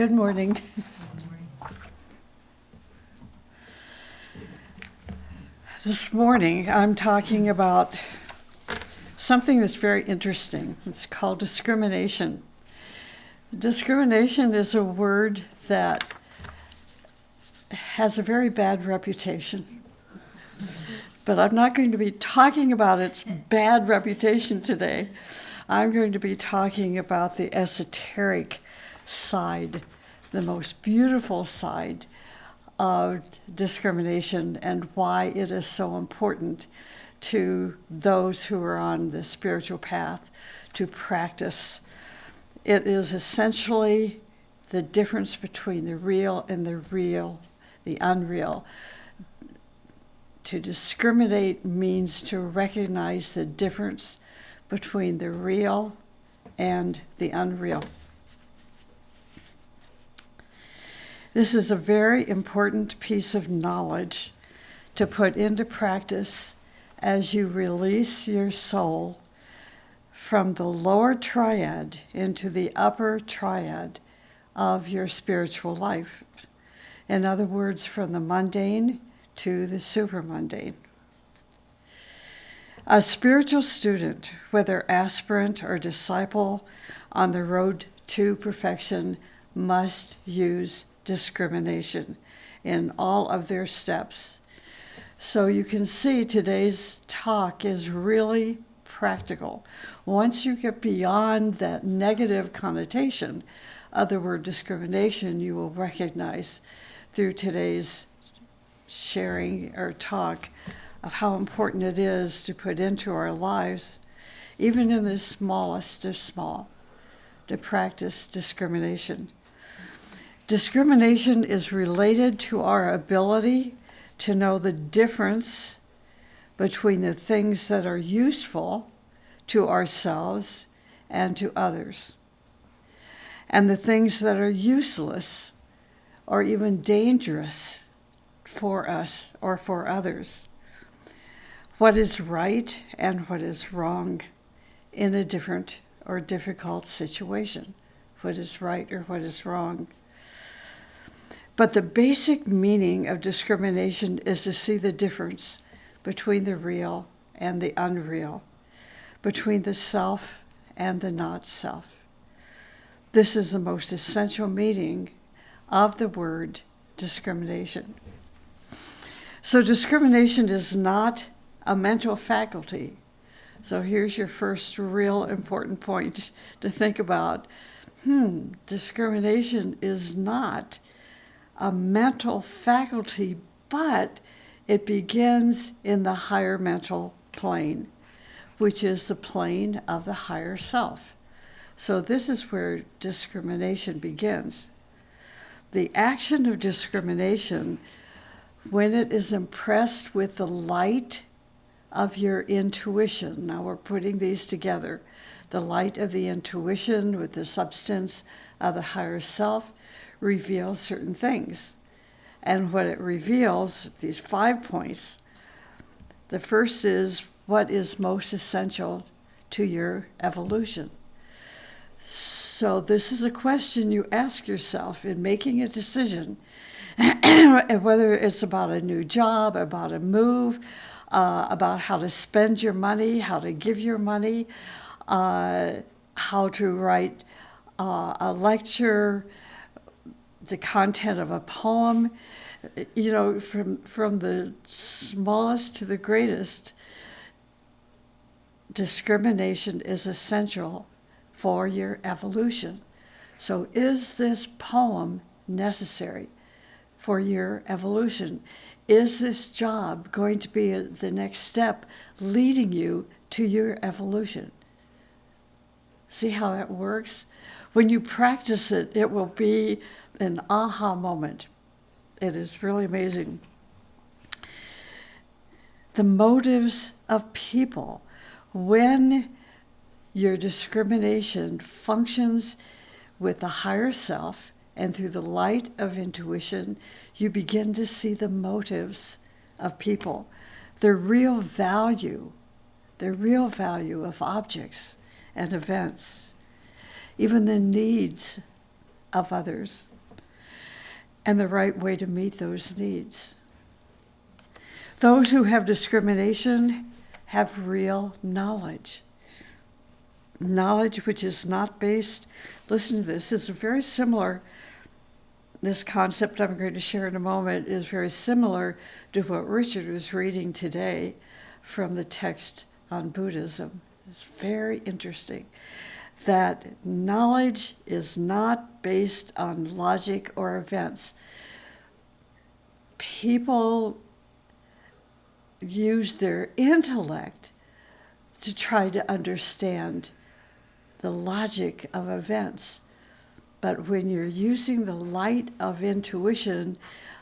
Good morning. This morning I'm talking about something that's very interesting. It's called discrimination. Discrimination is a word that has a very bad reputation. But I'm not going to be talking about its bad reputation today. I'm going to be talking about the esoteric side, the most beautiful side of discrimination and why it is so important to those who are on the spiritual path to practice. It is essentially the difference between the real and the unreal. To discriminate means to recognize the difference between the real and the unreal. This is a very important piece of knowledge to put into practice as you release your soul from the lower triad into the upper triad of your spiritual life. In other words, from the mundane to the supramundane. A spiritual student, whether aspirant or disciple on the road to perfection, must use discrimination in all of their steps. So you can see today's talk is really practical. Once you get beyond that negative connotation of the word discrimination, you will recognize through today's sharing or talk of how important it is to put into our lives, even in the smallest of small, to practice discrimination. Discrimination is related to our ability to know the difference between the things that are useful to ourselves and to others, and the things that are useless or even dangerous for us or for others. What is right and what is wrong in a different or difficult situation. What is right or what is wrong. But the basic meaning of discrimination is to see the difference between the real and the unreal, between the self and the not self. This is the most essential meaning of the word discrimination. So discrimination is not a mental faculty. So here's your first real important point to think about. Discrimination is not a mental faculty, but it begins in the higher mental plane, which is the plane of the higher self. So this is where discrimination begins. The action of discrimination, when it is impressed with the light of your intuition, now we're putting these together, the light of the intuition with the substance of the higher self, reveals certain things. And what it reveals, these 5 points, the first is what is most essential to your evolution. So this is a question you ask yourself in making a decision, whether it's about a new job, about a move, about how to spend your money, how to give your money, how to write a lecture, the content of a poem, from the smallest to the greatest. Discrimination is essential for your evolution. So is this poem necessary for your evolution? Is this job going to be the next step leading you to your evolution? See how that works? When you practice it, it will be an aha moment. It is really amazing. The motives of people. When your discrimination functions with the higher self and through the light of intuition, you begin to see the motives of people, the real value of objects and events, even the needs of others. and the right way to meet those needs. Those who have discrimination have real knowledge. Knowledge which is not based, listen to this, is very similar. This concept I'm going to share in a moment is very similar to what Richard was reading today from the text on Buddhism. It's very interesting that knowledge is not based on logic or events. People use their intellect to try to understand the logic of events. But when you're using the light of intuition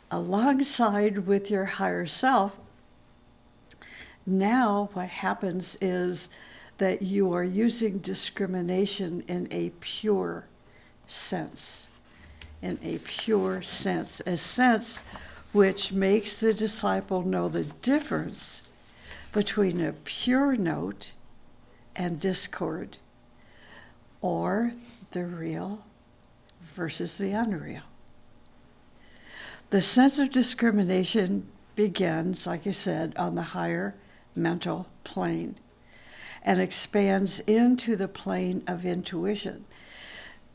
alongside with your higher self, now what happens is that you are using discrimination in a pure sense. In a pure sense. A sense which makes the disciple know the difference between a pure note and discord, or the real versus the unreal. The sense of discrimination begins, like I said, on the higher mental plane and expands into the plane of intuition.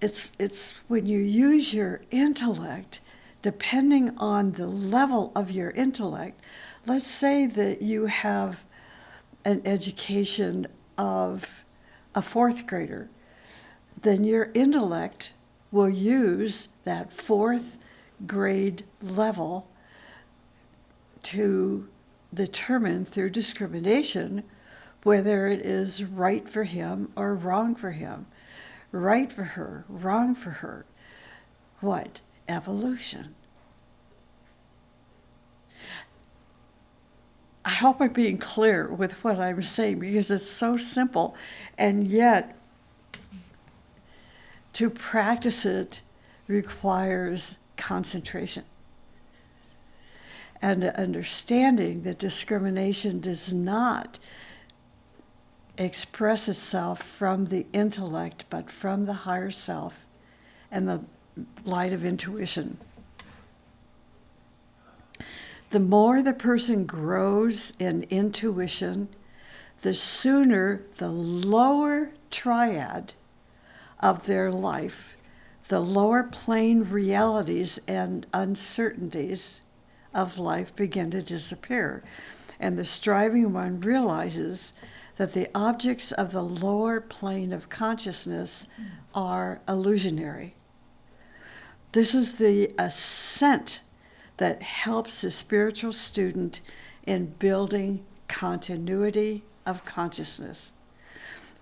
It's when you use your intellect, depending on the level of your intellect. Let's say that you have an education of a fourth grader, then your intellect will use that fourth grade level to determine through discrimination whether it is right for him or wrong for him, right for her, wrong for her. What? Evolution. I hope I'm being clear with what I'm saying because it's so simple, and yet to practice it requires concentration and understanding that discrimination does not express itself from the intellect but from the higher self and the light of intuition. The more the person grows in intuition, the sooner the lower triad of their life, the lower plane realities and uncertainties of life begin to disappear. And the striving one realizes that the objects of the lower plane of consciousness are illusionary. This is the ascent that helps the spiritual student in building continuity of consciousness.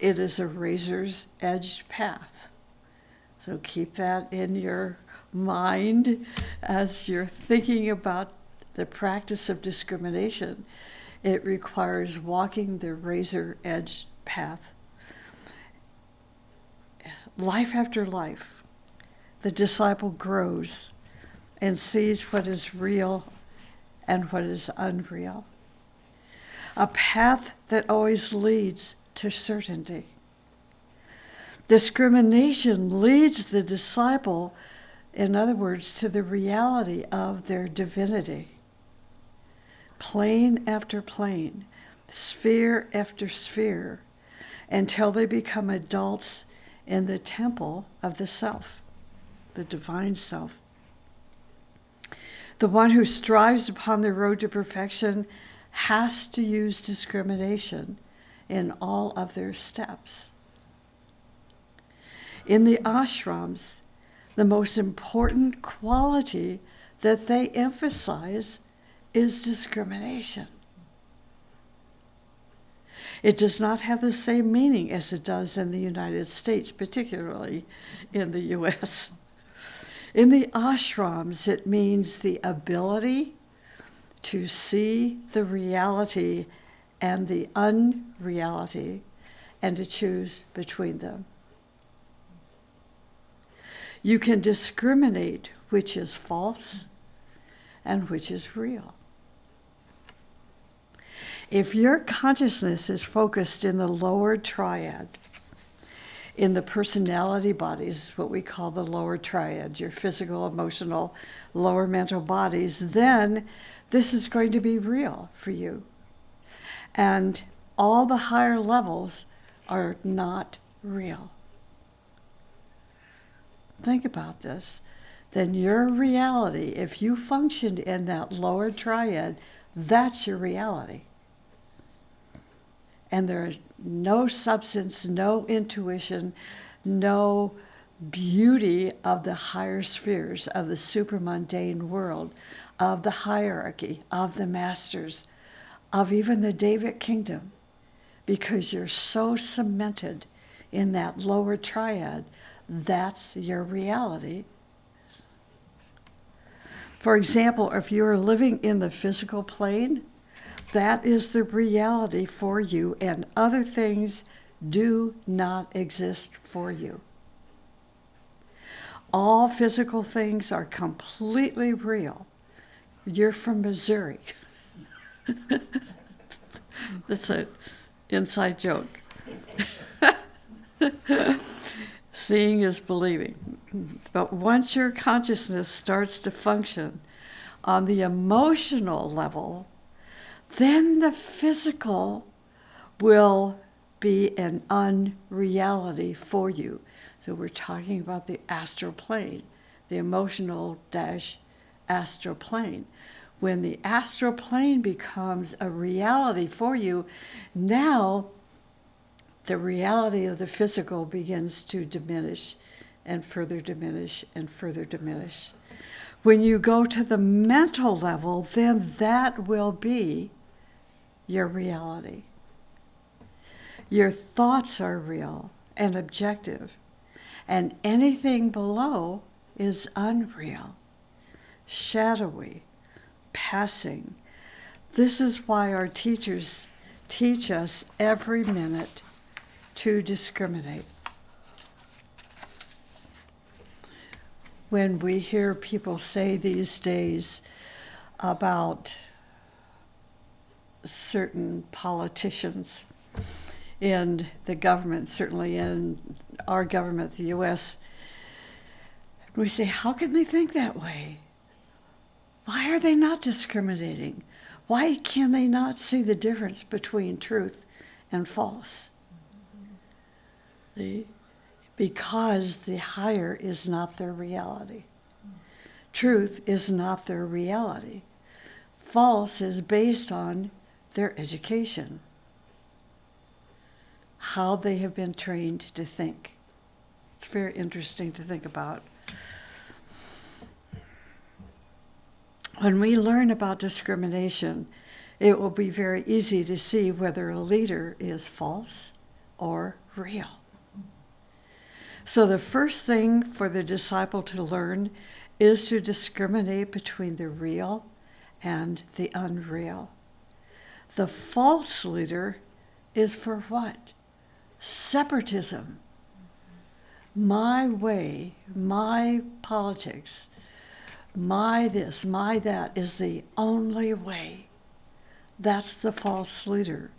It is a razor's edged path. So keep that in your mind as you're thinking about the practice of discrimination. It requires walking the razor edged path. Life after life, the disciple grows and sees what is real and what is unreal. A path that always leads to certainty. Discrimination leads the disciple, in other words, to the reality of their divinity. Plane after plane, sphere after sphere, until they become adults in the temple of the self, the divine self. The one who strives upon the road to perfection has to use discrimination in all of their steps. In the ashrams, the most important quality that they emphasize is discrimination. It does not have the same meaning as it does in the United States, particularly in the US. In the ashrams, it means the ability to see the reality and the unreality and to choose between them. You can discriminate which is false and which is real. If your consciousness is focused in the lower triad, in the personality bodies, what we call the lower triad, your physical, emotional, lower mental bodies, then this is going to be real for you. And all the higher levels are not real. Think about this. Then your reality, if you functioned in that lower triad, that's your reality. And there's no substance, no intuition, no beauty of the higher spheres, of the supramundane world, of the hierarchy, of the masters, of even the David kingdom, because you're so cemented in that lower triad. That's your reality. For example, if you're living in the physical plane, that is the reality for you, and other things do not exist for you. All physical things are completely real. You're from Missouri. That's an inside joke. Seeing is believing. But once your consciousness starts to function on the emotional level, then the physical will be an unreality for you. So we're talking about the astral plane, the emotional astral plane. When the astral plane becomes a reality for you, now the reality of the physical begins to diminish and further diminish and further diminish. When you go to the mental level, then that will be your reality. Your thoughts are real and objective, and anything below is unreal, shadowy, passing. This is why our teachers teach us every minute to discriminate. When we hear people say these days about certain politicians in the government, certainly in our government, the U.S., we say, how can they think that way? Why are they not discriminating? Why can they not see the difference between truth and false? See? Because the higher is not their reality. Truth is not their reality. False is based on their education, how they have been trained to think. It's very interesting to think about. When we learn about discrimination, it will be very easy to see whether a leader is false or real. So the first thing for the disciple to learn is to discriminate between the real and the unreal. The false leader is for what? Separatism. My way, my politics, my this, my that is the only way. That's the false leader.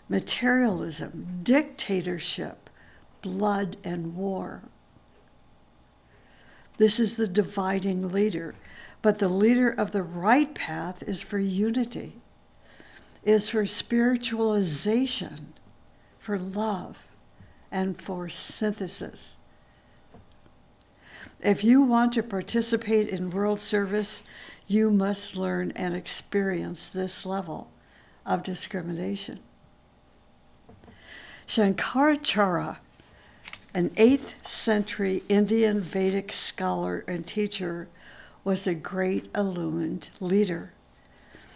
Materialism, dictatorship, blood and war. This is the dividing leader. But the leader of the right path is for unity, is for spiritualization, for love, and for synthesis. If you want to participate in world service, you must learn and experience this level of discrimination. Shankaracharya, an 8th century Indian Vedic scholar and teacher, was a great illumined leader.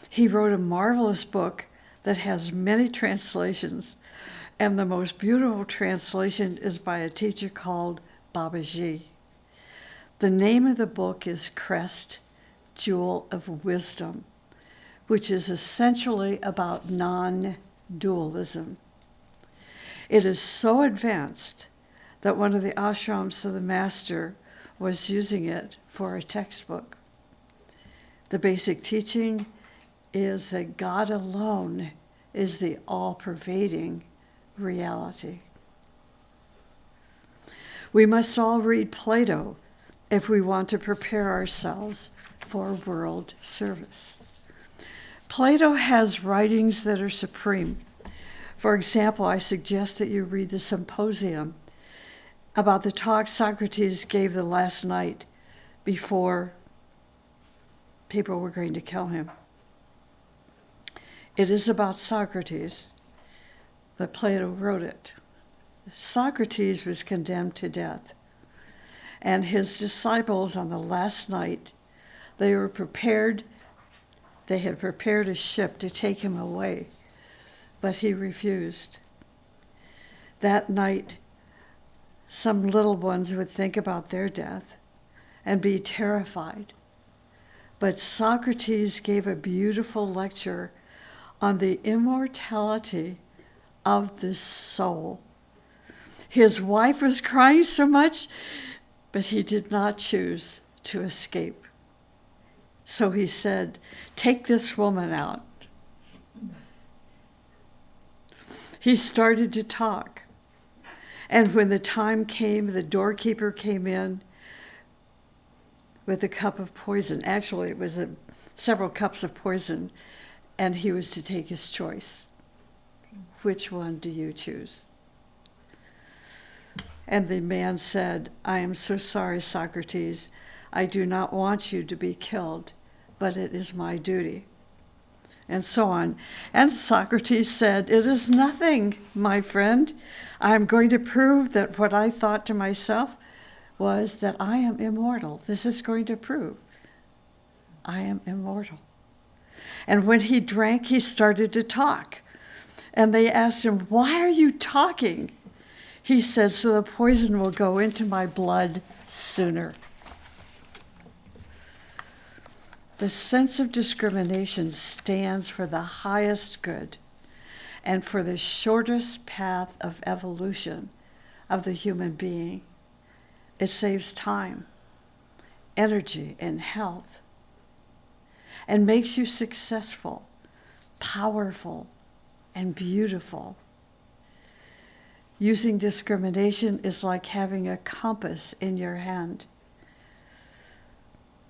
He wrote a marvelous book that has many translations, and the most beautiful translation is by a teacher called Babaji. The name of the book is Crest, Jewel of Wisdom, which is essentially about non-dualism. It is so advanced that one of the ashrams of the master was using it for a textbook. The basic teaching is that God alone is the all-pervading reality. We must all read Plato if we want to prepare ourselves for world service. Plato has writings that are supreme. For example, I suggest that you read the Symposium about the talk Socrates gave the last night before people were going to kill him. It is about Socrates, but Plato wrote it. Socrates was condemned to death, and his disciples on the last night, they had prepared a ship to take him away, but he refused. That night, some little ones would think about their death and be terrified. But Socrates gave a beautiful lecture on the immortality of the soul. His wife was crying so much, but he did not choose to escape. So he said, "Take this woman out." He started to talk. And when the time came, the doorkeeper came in with a cup of poison. Actually, it was several cups of poison, and he was to take his choice. Which one do you choose? And the man said, "I am so sorry, Socrates. I do not want you to be killed, but it is my duty." And so on. And Socrates said, "It is nothing, my friend. I am going to prove that what I thought to myself was that I am immortal. This is going to prove I am immortal." And when he drank, he started to talk. And they asked him, "Why are you talking?" He said, "So the poison will go into my blood sooner." The sense of discrimination stands for the highest good and for the shortest path of evolution of the human being. It saves time, energy, and health, and makes you successful, powerful, and beautiful. Using discrimination is like having a compass in your hand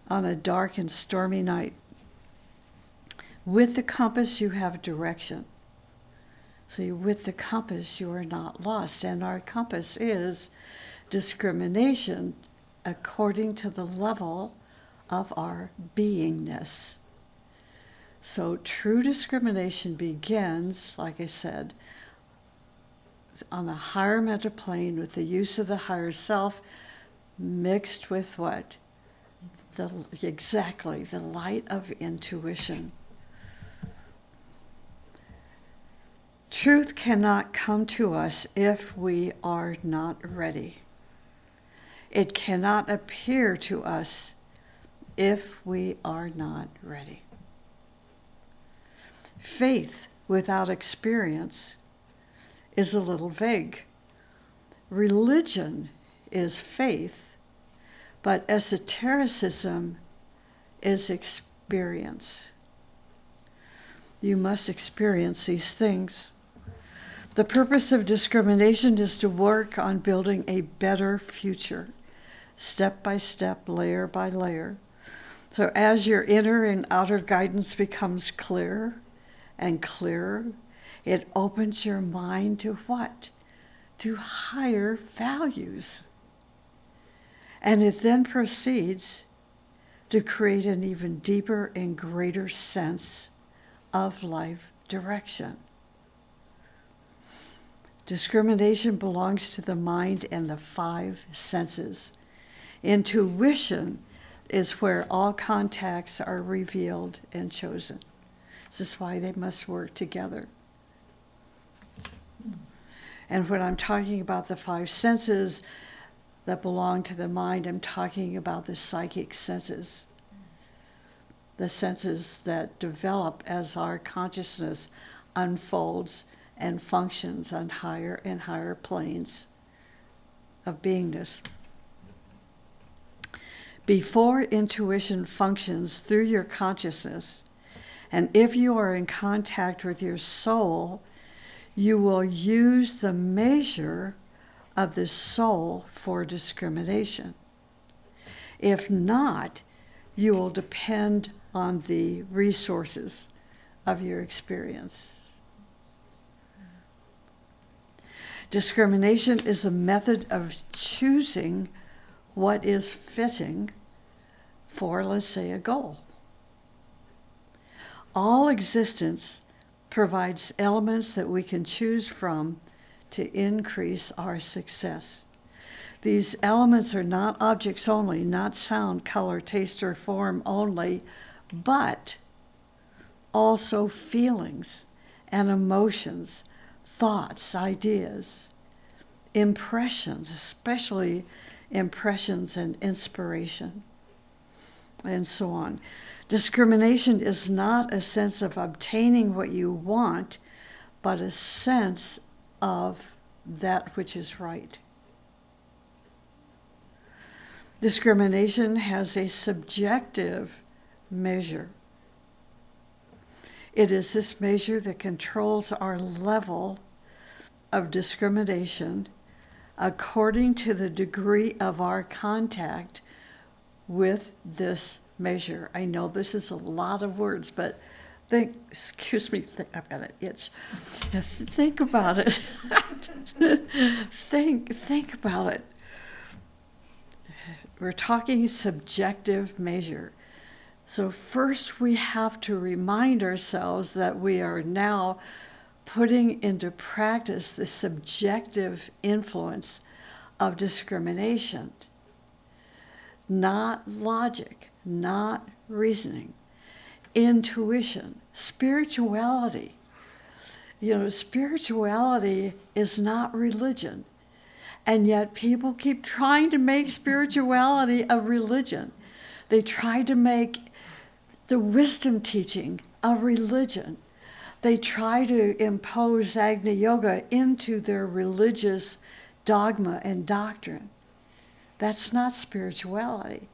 on a dark and stormy night. With the compass, you have direction. See, with the compass, you are not lost. And our compass is discrimination according to the level of our beingness. So true discrimination begins, like I said, on the higher mental plane with the use of the higher self mixed with what? Exactly, the light of intuition. Truth cannot come to us if we are not ready. It cannot appear to us if we are not ready. Faith without experience is a little vague. Religion is faith, but esotericism is experience. You must experience these things. The purpose of discrimination is to work on building a better future, step by step, layer by layer. So as your inner and outer guidance becomes clearer and clearer, it opens your mind to what? To higher values. And it then proceeds to create an even deeper and greater sense of life direction. Discrimination belongs to the mind and the five senses. Intuition is where all contacts are revealed and chosen. This is why they must work together. And when I'm talking about the five senses that belong to the mind, I'm talking about the psychic senses, the senses that develop as our consciousness unfolds and functions on higher and higher planes of beingness. Before intuition functions through your consciousness, and if you are in contact with your soul, you will use the measure of the soul for discrimination. If not, you will depend on the resources of your experience. Discrimination is a method of choosing what is fitting for, let's say, a goal. All existence provides elements that we can choose from to increase our success. These elements are not objects only, not sound, color, taste, or form only, but also feelings and emotions, thoughts, ideas, impressions, especially impressions and inspiration, and so on. Discrimination is not a sense of obtaining what you want, but a sense of that which is right. Discrimination has a subjective measure. It is this measure that controls our level of discrimination according to the degree of our contact with this measure. I know this is a lot of words, but I've got an itch. Think about it. think about it. We're talking subjective measure. So first we have to remind ourselves that we are now putting into practice the subjective influence of discrimination. Not logic, not reasoning, intuition, spirituality. Spirituality is not religion. And yet people keep trying to make spirituality a religion. They try to make the wisdom teaching a religion. They try to impose Agni Yoga into their religious dogma and doctrine. That's not spirituality,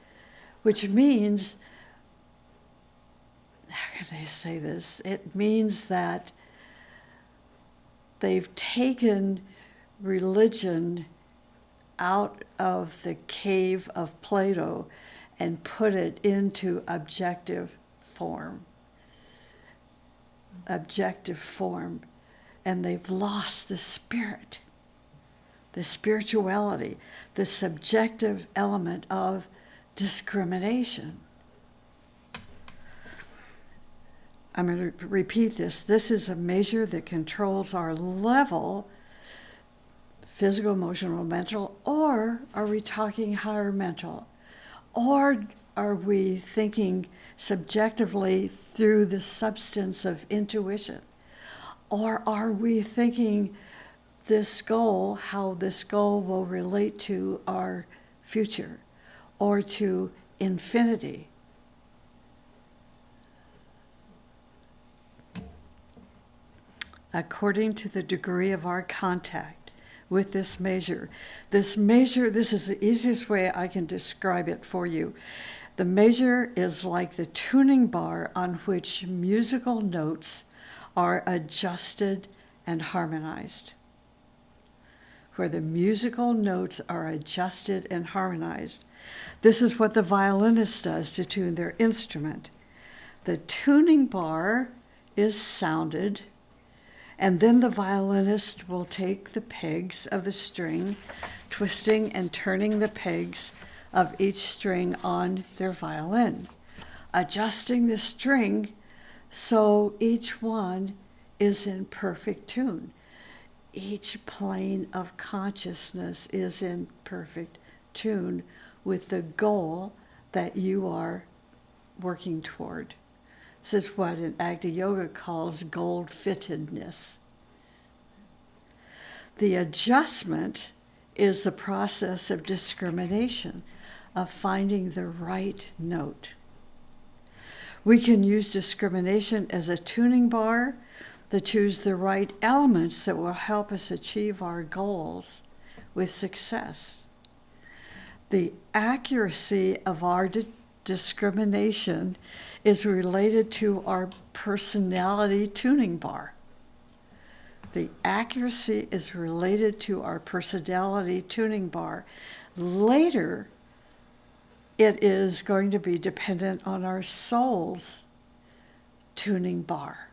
which means, how can I say this? It means that they've taken religion out of the cave of Plato and put it into objective form. And they've lost the spirit, the spirituality, the subjective element of discrimination. I'm going to repeat this. This is a measure that controls our level, physical, emotional, mental, or are we talking higher mental? Or are we thinking subjectively through the substance of intuition? Or are we thinking this goal, how this goal will relate to our future or to infinity? According to the degree of our contact with this measure, this is the easiest way I can describe it for you. The measure is like the tuning bar on which musical notes are adjusted and harmonized. Where the musical notes are adjusted and harmonized. This is what the violinist does to tune their instrument. The tuning bar is sounded, and then the violinist will take the pegs of the string, twisting and turning the pegs of each string on their violin, adjusting the string so each one is in perfect tune. Each plane of consciousness is in perfect tune with the goal that you are working toward. This is what an Agni Yoga calls goal-fittedness. The adjustment is the process of discrimination, of finding the right note. We can use discrimination as a tuning bar to choose the right elements that will help us achieve our goals with success. The accuracy of our discrimination is related to our personality tuning bar. The accuracy is related to our personality tuning bar. Later, it is going to be dependent on our soul's tuning bar.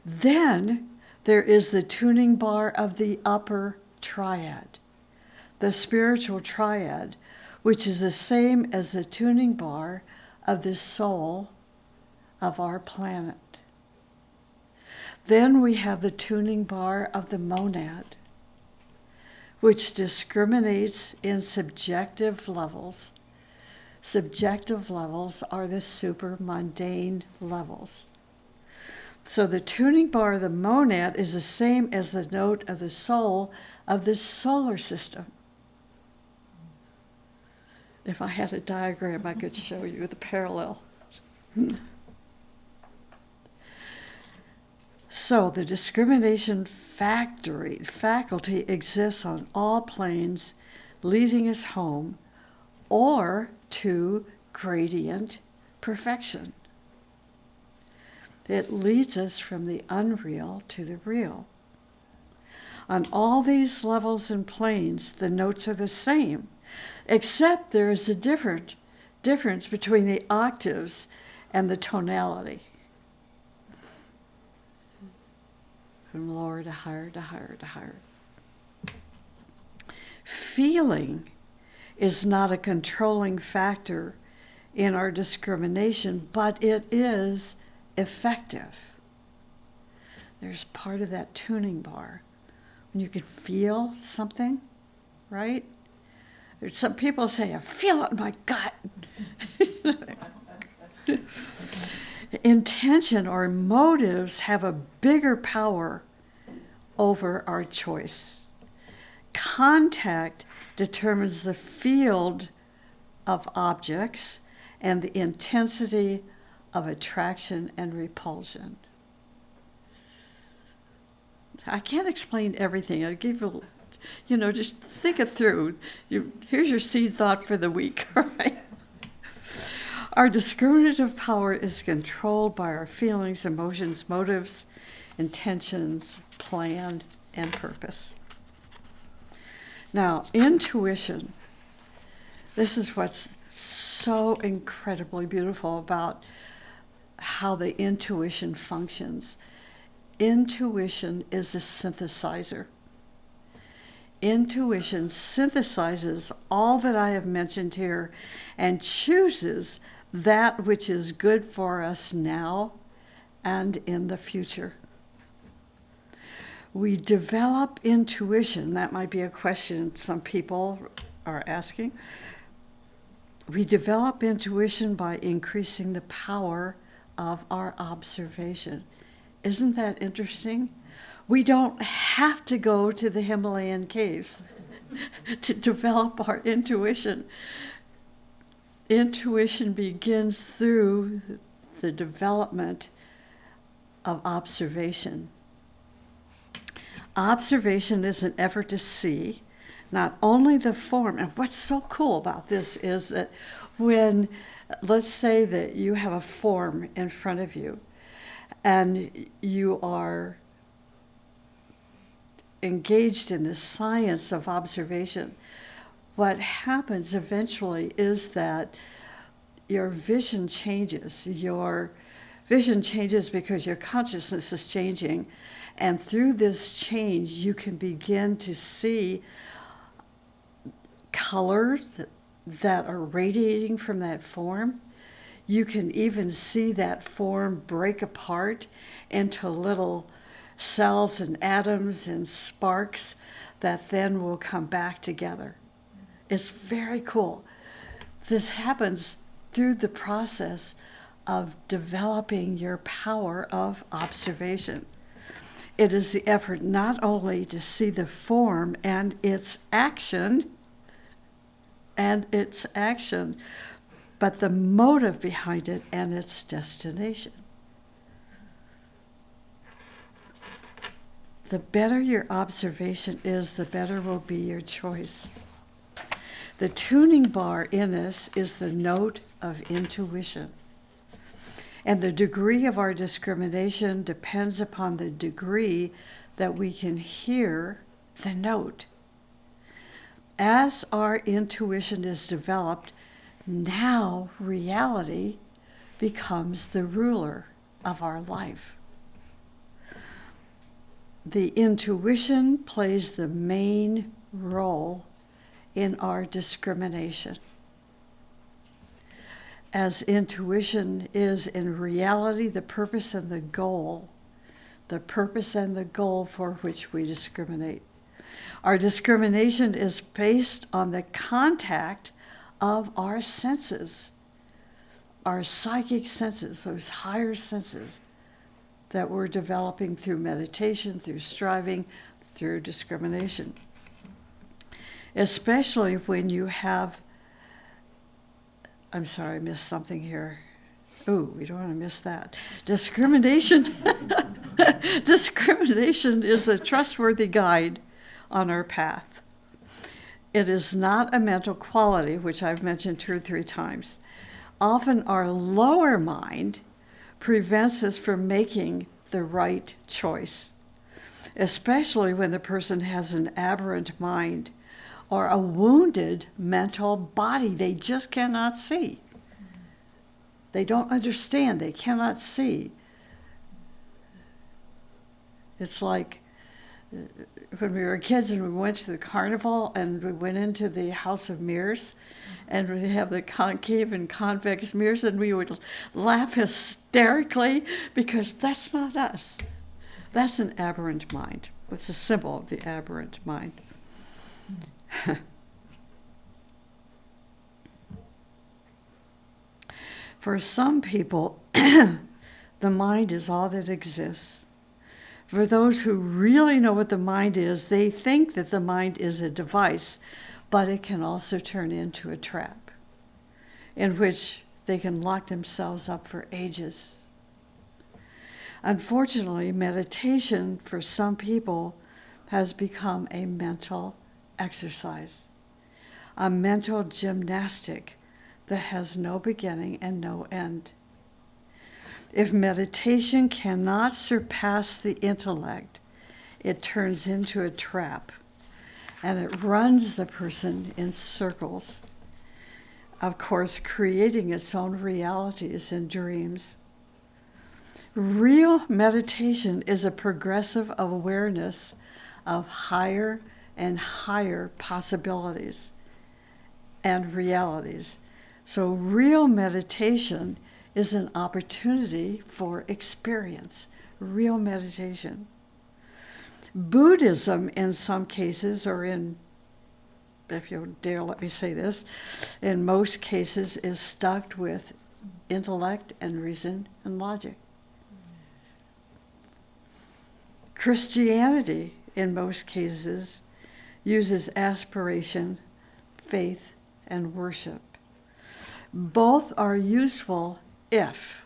Then there is the tuning bar of the upper triad, the spiritual triad, which is the same as the tuning bar of the soul of our planet. Then we have the tuning bar of the monad, which discriminates in subjective levels. Subjective levels are the super mundane levels. So the tuning bar of the monad is the same as the note of the soul of the solar system. If I had a diagram, I could show you the parallel. So the discrimination faculty exists on all planes, leading us home or to gradient perfection. It leads us from the unreal to the real. On all these levels and planes, the notes are the same, except there is a difference between the octaves and the tonality. From lower to higher to higher to higher. Feeling is not a controlling factor in our discrimination, but it is effective. There's part of that tuning bar when you can feel something, right? There's some people say, I feel it in my gut. Intention or motives have a bigger power over our choice. Contact determines the field of objects and the intensity of attraction and repulsion. I can't explain everything. I'll give you, just think it through. Here's your seed thought for the week, all right? Our discriminative power is controlled by our feelings, emotions, motives, intentions, plan, and purpose. Now, intuition. This is what's so incredibly beautiful about how the intuition functions. Intuition is a synthesizer. Intuition synthesizes all that I have mentioned here and chooses that which is good for us now and in the future. We develop intuition. That might be a question some people are asking. We develop intuition by increasing the power of our observation. Isn't that interesting? We don't have to go to the Himalayan caves to develop our intuition. Intuition begins through the development of observation. Observation is an effort to see not only the form, and what's so cool about this is that when, let's say that you have a form in front of you, and you are engaged in the science of observation, what happens eventually is that your vision changes. Your vision changes because your consciousness is changing. And through this change, you can begin to see colors that are radiating from that form. You can even see that form break apart into little cells and atoms and sparks that then will come back together. It's very cool. This happens through the process of developing your power of observation. It is the effort not only to see the form and its action, but the motive behind it and its destination. The better your observation is, the better will be your choice. The tuning bar in us is the note of intuition. And the degree of our discrimination depends upon the degree that we can hear the note. As our intuition is developed, now reality becomes the ruler of our life. The intuition plays the main role in our discrimination. As intuition is in reality the purpose and the goal for which we discriminate. Our discrimination is based on the contact of our senses, our psychic senses, those higher senses that we're developing through meditation, through striving, through discrimination. Especially when you have, I'm sorry, I missed something here. Oh, we don't want to miss that. Discrimination. Discrimination is a trustworthy guide on our path. It is not a mental quality, which I've mentioned 2 or 3 times. Often our lower mind prevents us from making the right choice, especially when the person has an aberrant mind or a wounded mental body they just cannot see. They don't understand, they cannot see. It's like when we were kids and we went to the carnival and we went into the House of Mirrors and we have the concave and convex mirrors and we would laugh hysterically because that's not us. That's an aberrant mind. That's a symbol of the aberrant mind. For some people, the mind is all that exists. For those who really know what the mind is, they think that the mind is a device, but it can also turn into a trap in which they can lock themselves up for ages. Unfortunately, meditation for some people has become a mental exercise, a mental gymnastic that has no beginning and no end. If meditation cannot surpass the intellect, it turns into a trap, and it runs the person in circles, of course, creating its own realities and dreams. Real meditation is a progressive awareness of higher and higher possibilities and realities. So real meditation is an opportunity for experience, real meditation. Buddhism, in some cases, or in, if you'll dare let me say this, in most cases is stuck with intellect and reason and logic. Christianity, in most cases, uses aspiration, faith, and worship. Both are useful if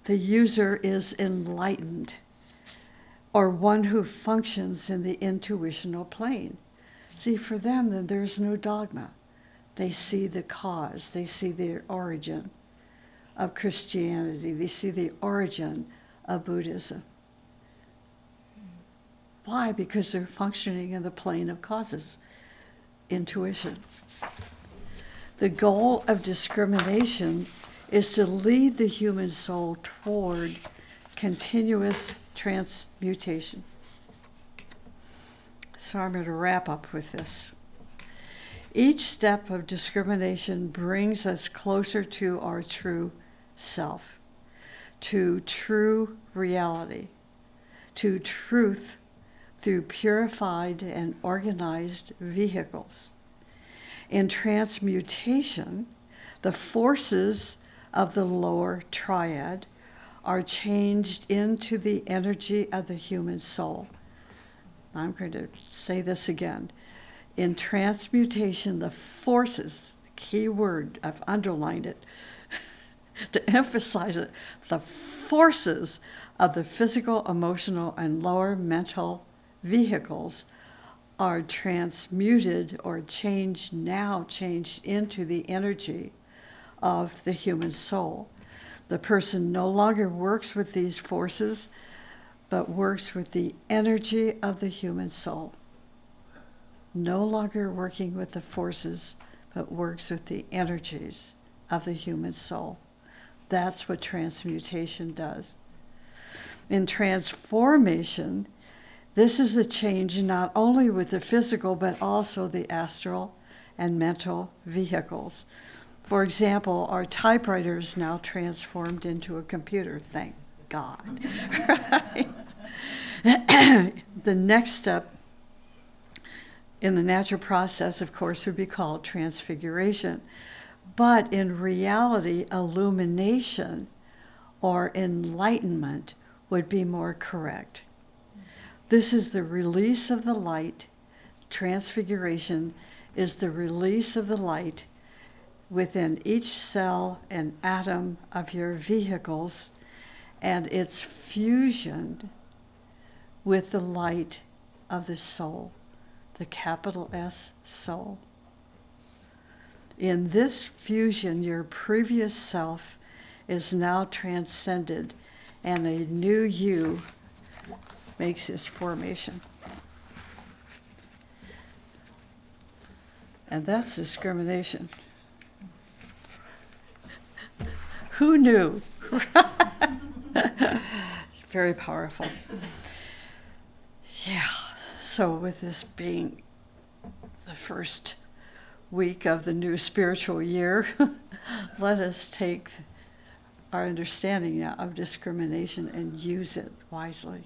the user is enlightened or one who functions in the intuitional plane. See, for them, then there's no dogma. They see the cause. They see the origin of Christianity. They see the origin of Buddhism. Why? Because they're functioning in the plane of causes, intuition. The goal of discrimination is to lead the human soul toward continuous transmutation. So I'm going to wrap up with this. Each step of discrimination brings us closer to our true self, to true reality, to truth through purified and organized vehicles. In transmutation, the forces of the lower triad are changed into the energy of the human soul. I'm going to say this again. In transmutation, the forces, the key word, I've underlined it to emphasize it, the forces of the physical, emotional, and lower mental vehicles are transmuted or changed into the energy of the human soul. The person no longer works with these forces, but works with the energy of the human soul. No longer working with the forces, but works with the energies of the human soul. That's what transmutation does. In transformation, this is a change not only with the physical, but also the astral and mental vehicles. For example, our typewriter is now transformed into a computer, thank God. Right? The next step in the natural process, of course, would be called transfiguration. But in reality, illumination or enlightenment would be more correct. This is the release of the light. Transfiguration is the release of the light within each cell and atom of your vehicles, and its fusion with the light of the soul, the capital S soul. In this fusion, your previous self is now transcended, and a new you makes its formation. And that's discrimination. Who knew? Very powerful. Yeah, so with this being the first week of the new spiritual year, let us take our understanding now of discrimination and use it wisely.